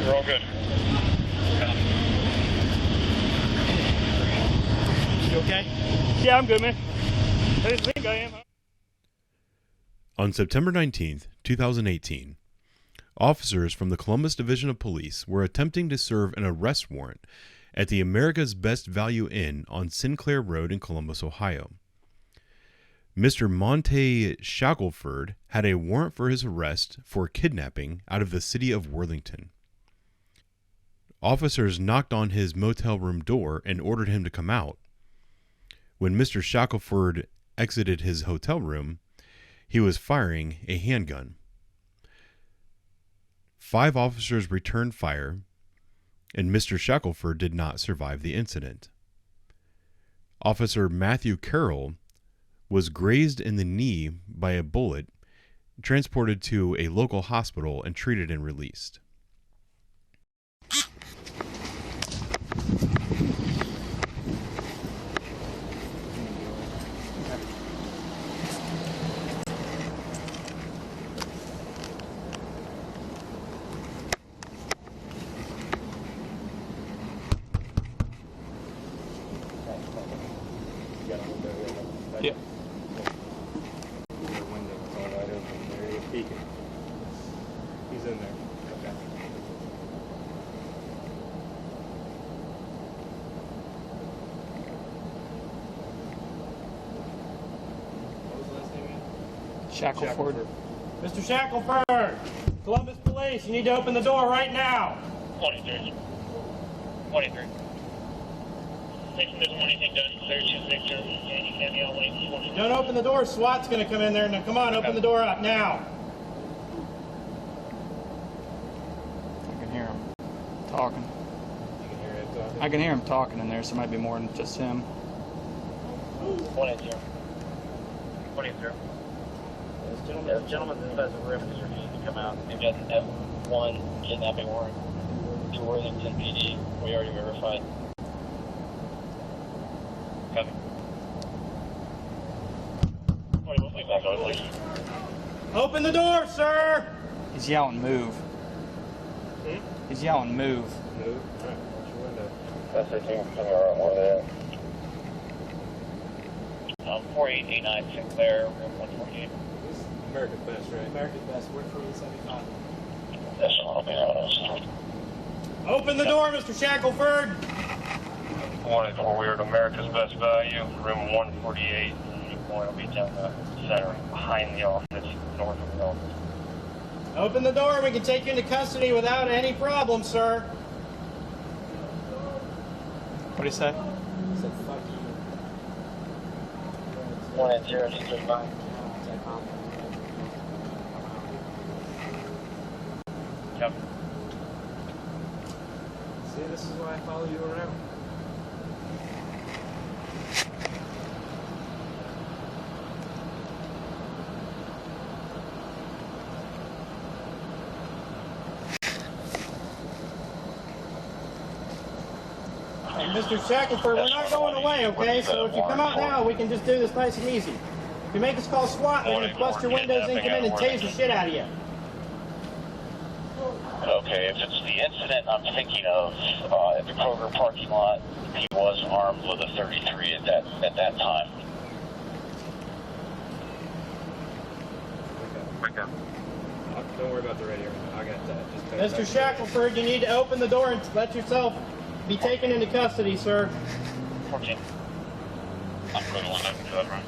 We're all good. You okay? Yeah, I'm good, man. I think I am. On September 19th, 2018, officers from the Columbus Division of Police were attempting to serve an arrest warrant at the America's Best Value Inn on Sinclair Road in Columbus, Ohio. Mr. Monte Shackelford had a warrant for his arrest for kidnapping out of the city of Worthington. Officers knocked on his motel room door and ordered him to come out. When Mr. Shackelford exited his hotel room, he was firing a handgun. 5 officers returned fire, and Mr. Shackelford did not survive the incident. Officer Matthew Carroll was grazed in the knee by a bullet, transported to a local hospital, and treated and released. Yeah. He's in there. Okay. What was the last name again? Shackelford. Mr. Shackelford, Columbus Police, you need to open the door right now. 23. 23. Station doesn't want anything done. Clear 260. And you can be all late. Don't open the door, SWAT's going to come in there. Now, come on, open the door up now. I can hear him talking. You can hear it talking. I can hear him talking in there, so it might be more than just him. 180. 180. Yes, gentlemen, this has a room is refused to come out. They've got an F1 kidnapping warrant to Worthington PD. We already verified. Copy. Back on, please. Open the door, sir. He's yelling, move. He's yelling, move. Move. Alright, watch your window. That's 13, coming around more there. 4889 Sinclair, room 148. America's Best, right? America's Best, work for 75. That's all I'll be honest. Open the door, Mr. Shackelford. 184, we're at America's Best Value, room 148. Will be down the center, behind the office, north of the office. Open the door and we can take you into custody without any problem, sir. What'd he say? He said, fuck you. 180, Yep. See, this is why I follow you around. Hey, Mr. Shackelford, we're not going away, okay? So if you come out now, we can just do this nice and easy. If you make us call SWAT, we're going to bust your windows in, come in, and tase the shit out of you. Okay, if it's the incident I'm thinking of at the Kroger parking lot, he was armed with a 33 at that time. Wake up. Don't worry about the radio. I got that. Mr. Shackelford, you need to open the door and let yourself be taken into custody, sir. 14. I'm going to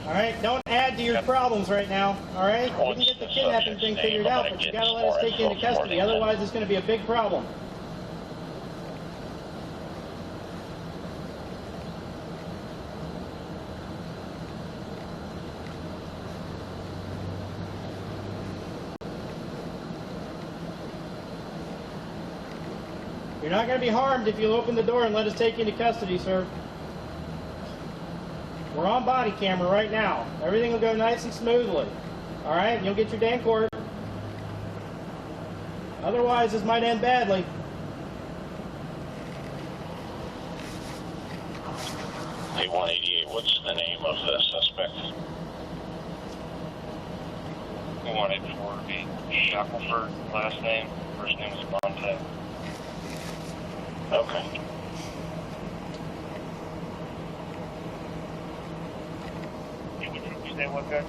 All right, don't add to your problems right now, all right? We can get the kidnapping thing figured out, but you got to let us take you into custody, otherwise it's going to be a big problem. You're not going to be harmed if you'll open the door and let us take you into custody, sir. We're on body camera right now. Everything will go nice and smoothly. All right? You'll get your day in court. Otherwise, this might end badly. Hey, 188, what's the name of the suspect? 184 would be Shackelford, last name. First name is Motel. Okay. You say what there?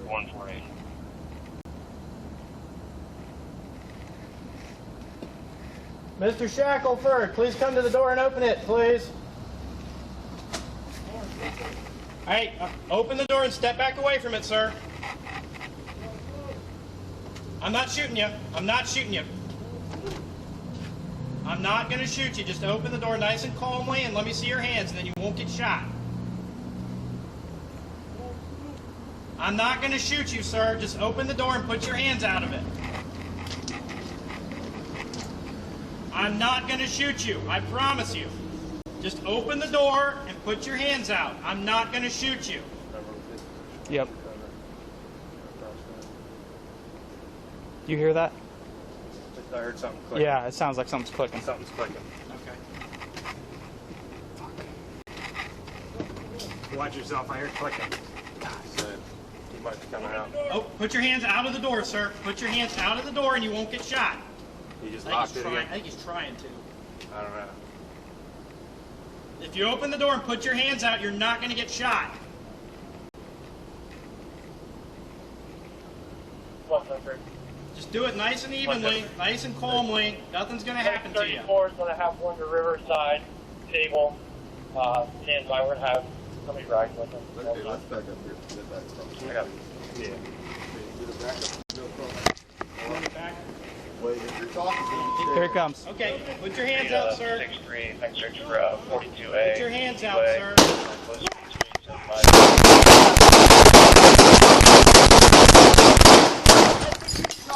148. Mr. Shackelford, please come to the door and open it, please. Hey, open the door and step back away from it, sir. I'm not shooting you. I'm not shooting you. I'm not going to shoot you. Just open the door nice and calmly and let me see your hands, and then you won't get shot. I'm not going to shoot you, sir. Just open the door and put your hands out of it. I'm not going to shoot you. I promise you. Just open the door and put your hands out. I'm not going to shoot you. Yep. Do you hear that? I heard something clicking. Yeah, it sounds like something's clicking. Something's clicking. Okay. Watch yourself. I heard clicking. He might be coming out. Oh, put your hands out of the door, sir. Put your hands out of the door and you won't get shot. He just I locked it again. think he's trying to. I don't know. If you open the door and put your hands out, you're not going to get shot. Just do it nice and evenly, nice and calmly. Nothing's going to happen to you. 34 is going to have one to Riverside table. And I would have somebody riding with him. Okay, let's back up here. Get back from. I got it. Yeah. Get it back up. No problem. Back. Wait, if you're talking, Here it comes. Okay, put your hands out, sir. 6-3, next search for 42A. Put your hands out, sir.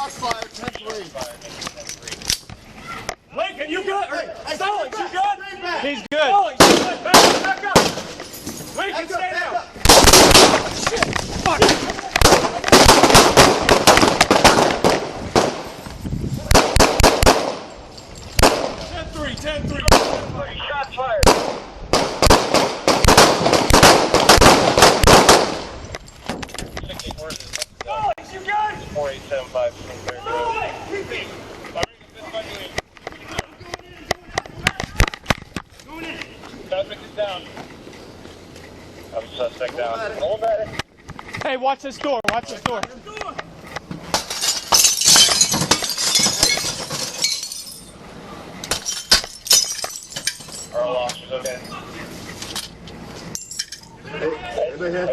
shots fired. 10-3. Lincoln, you good? Hey, Stallings, you good? He's good. Stallings, you good? Back up. Lincoln, stay down. Fuck. 10-3. Shots fired. Stallings, you good? 4875. Suspect is down. I'm suspect down. Hold at it. Hey, watch this door. Watch this door. Are all officers okay?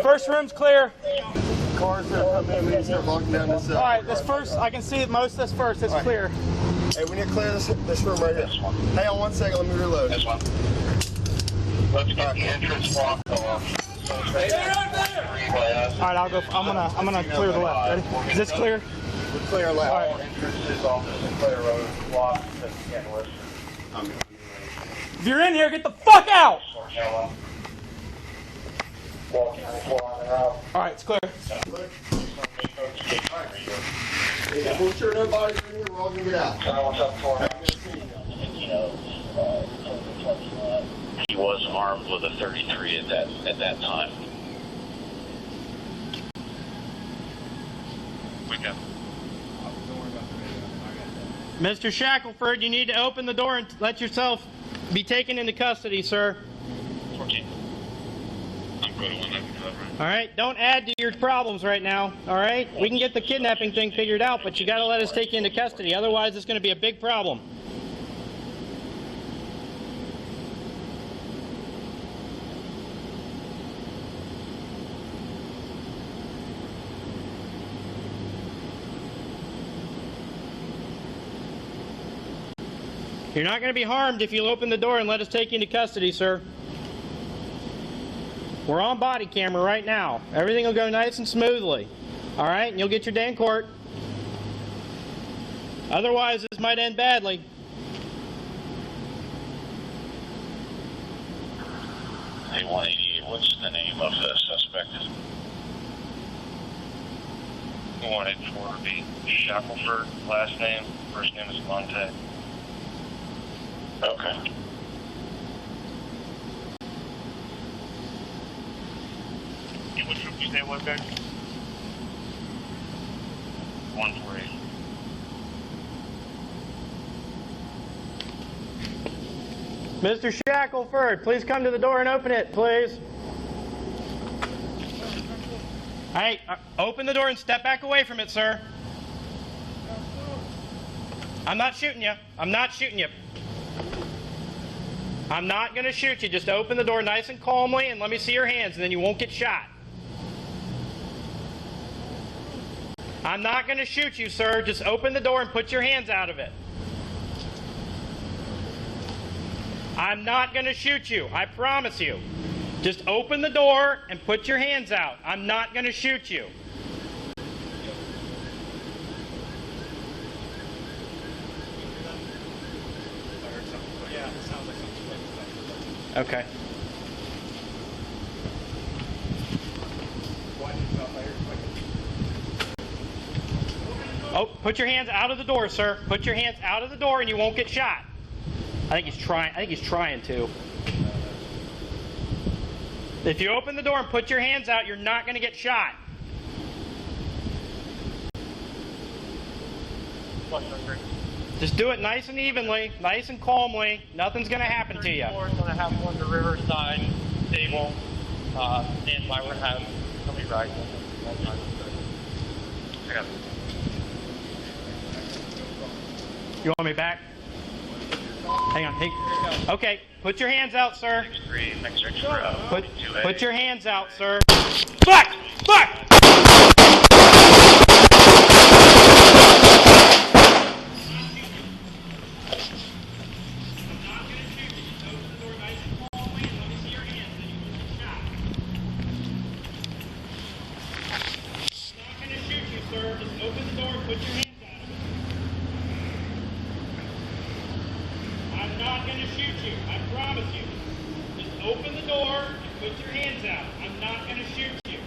First room's clear. Cars that come in, we need to start locking down this. All right, this first, I can see most of this first. It's clear. Hey, we need to clear this room right here. Hang on 1 second, let me reload. This one. Let's get the entrance blocked off. Stay right there. All right, I'll go. I'm gonna clear the left. Ready? Is this clear? We're clear left. All entrances off the clear road blocked and can't If you're in here, get the fuck out. Walking 4 on and out. All right, it's clear. Yeah, we're sure nobody's in here, we're all gonna get out. He was armed with a 33 at that time. We got. Mr. Shackelford, you need to open the door and let yourself be taken into custody, sir. 14. I'm going to 111. All right, don't add to your problems right now. All right, we can get the kidnapping thing figured out, but you got to let us take you into custody. Otherwise, it's going to be a big problem. You're not going to be harmed if you'll open the door and let us take you into custody, sir. We're on body camera right now. Everything will go nice and smoothly. All right, and you'll get your day in court. Otherwise, this might end badly. Hey, 188, what's the name of the suspect? 184 would be Shackelford, last name, first name is Monte. Okay. What troop you say was there? 148. Mr. Shackelford, please come to the door and open it, please. Hey, open the door and step back away from it, sir. I'm not shooting you. I'm not shooting you. I'm not going to shoot you. Just open the door nice and calmly and let me see your hands, and then you won't get shot. I'm not going to shoot you, sir. Just open the door and put your hands out of it. I'm not going to shoot you. I promise you. Just open the door and put your hands out. I'm not going to shoot you. Okay. Oh, put your hands out of the door, sir. Put your hands out of the door and you won't get shot. I think he's trying to. If you open the door and put your hands out, you're not going to get shot. Just do it nice and evenly, nice and calmly. Nothing's going to happen to you. We're going to have one to Riverside, stable. Stand by. We're going to have somebody right. I got it. You want me back? Hang on. Hey. Okay. Put your hands out, sir. Put your hands out, sir. Fuck! Fuck! I'm not going to shoot you. I promise you. Just open the door and put your hands out. I'm not going to shoot you.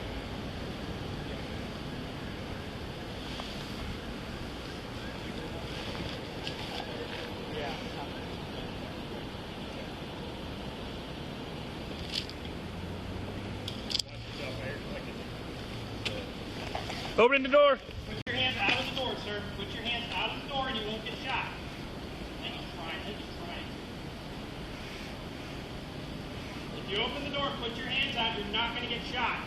Open the door. Put your hands out of the door, sir. Put your hands out of the door and you won't get shot. I think he's trying. If you open the door and put your hands out, you're not going to get shot.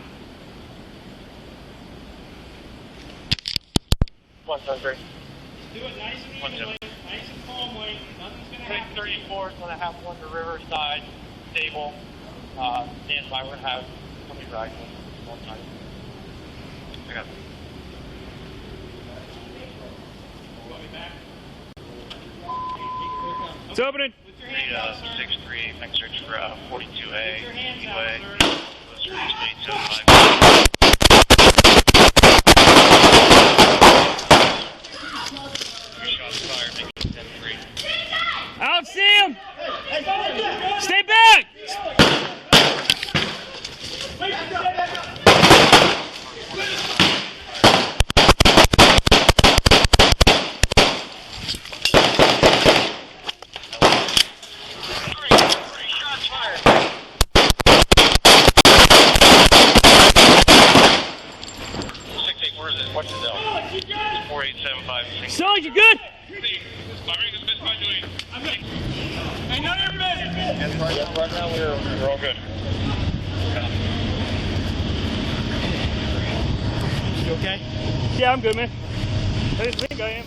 100. Do it nice and evenly, nice and calmly. Nothing's going to happen. 34 is going to have one to Riverside, stable. Stand by. We're going to have somebody right. One time. I got it. It's opening. 63, next search for 42A. Anyway. Shots fired, make it 10-3. I don't see him. Stay back. What's the deal? 4875. Solid, you good? I know you're busy. Right now we're all good. You okay? Yeah, I'm good, man. I think I am.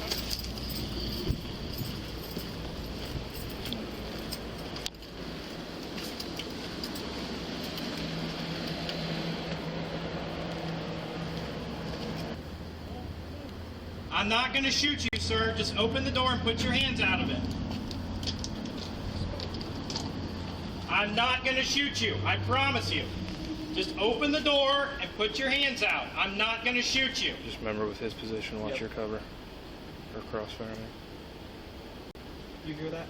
I'm not going to shoot you, sir. Just open the door and put your hands out of it. I'm not going to shoot you. I promise you. Just open the door and put your hands out. I'm not going to shoot you. Just remember with his position, watch your cover. Or crossfire me. You hear that?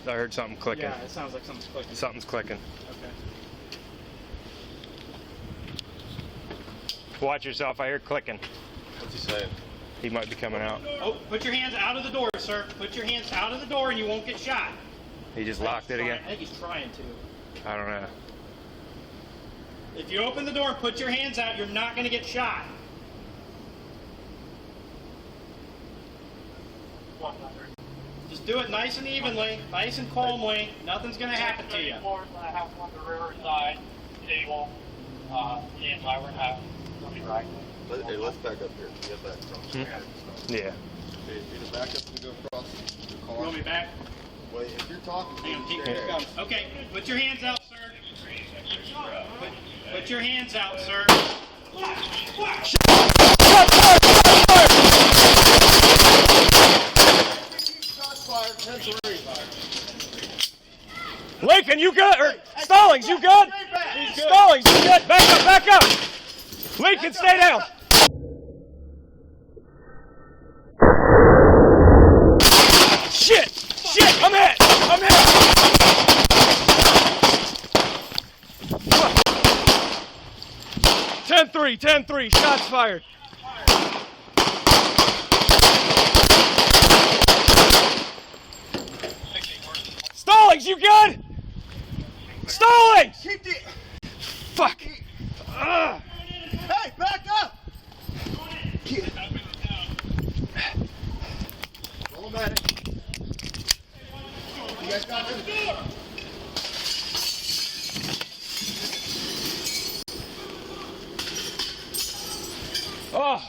I heard something clicking. Yeah, it sounds like something's clicking. Something's clicking. Okay. Watch yourself, I hear clicking. What's he saying? He might be coming out. Oh, put your hands out of the door, sir. Put your hands out of the door and you won't get shot. He just locked it again? I think he's trying to. I don't know. If you open the door and put your hands out, you're not going to get shot. 100. Just do it nice and evenly, nice and calmly. Nothing's going to happen to you. I have on the riverside table, in my house. Right. Hey, let's back up here. Get back across. Yeah. Okay, need to back up and go across the car. You want me back? Wait, if you're talking, Hang on, stay keep there. going. Okay, put your hands out, sir. Put your hands out, sir. Shots fired, 10-3. Lincoln, you good? Or Stallings, you good? Stallings, you good? Back up, back up. Lincoln, stay down. Shit, shit, I'm hit. 10-3, shots fired. Stallings, you good? Stallings! Keep the... Fuck. Hey, back up! Roll medic. You guys got it? Oh.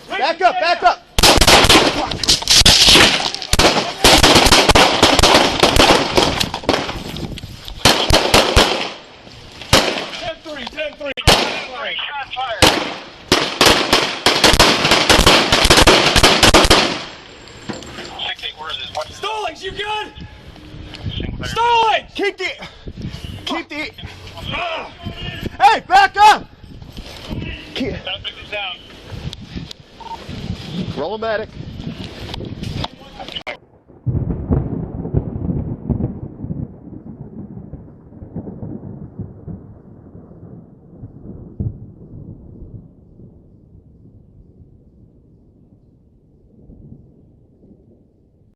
Back up, back up! 10-3. Shot fired. Stallings, you good? Stallings! Keep the... Hey, back up! Roll medic.